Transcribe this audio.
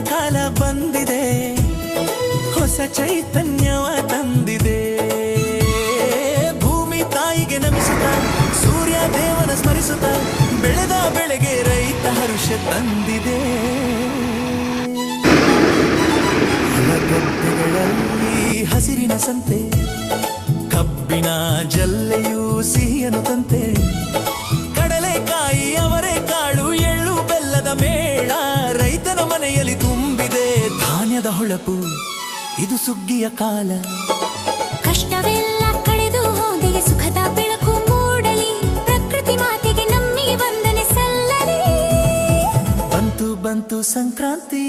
ಕಾಲ ಬಂದಿದೆ, ಹೊಸ ಚೈತನ್ಯವ ತಂದಿದೆ. ಭೂಮಿ ತಾಯಿಗೆ ನಮಿಸುತ್ತ, ಸೂರ್ಯ ದೇವನ ಸ್ಮರಿಸುತ್ತ, ಬೆಳೆದ ಬೆಳೆಗೆ ರೈತ ಹರುಷ ತಂದಿದೆ. ಗದ್ದೆಗಳಲ್ಲಿ ಹಸಿರಿನ ಸಂತೆ, ಕಬ್ಬಿನ ಜಲ್ಲೆಯೂ ಸಿಹಿಯನು ತಂತೆ. ಕಡಲೆಕಾಯಿ ಅವರೆಕಾಳು ಎಳ್ಳು ಬೆಲ್ಲದ ಮೇಳ, ರೈತನ ಮನೆಯಲ್ಲಿ ತುಂಬಿದೆ ಧಾನ್ಯದ ಹೊಳಪು. ಇದು ಸುಗ್ಗಿಯ ಕಾಲ. ಕಷ್ಟವೆಲ್ಲ ಕಳೆದು ಹೋದಿಗೆ ಸುಖದ ಬೆಳಕು ಮೂಡಲಿ, ಪ್ರಕೃತಿ ಮಾತೆಗೆ ನಮ್ಮಿಗೆ ವಂದನೆ ಸಲ್ಲಲಿ. ಬಂತು ಬಂತು ಸಂಕ್ರಾಂತಿ,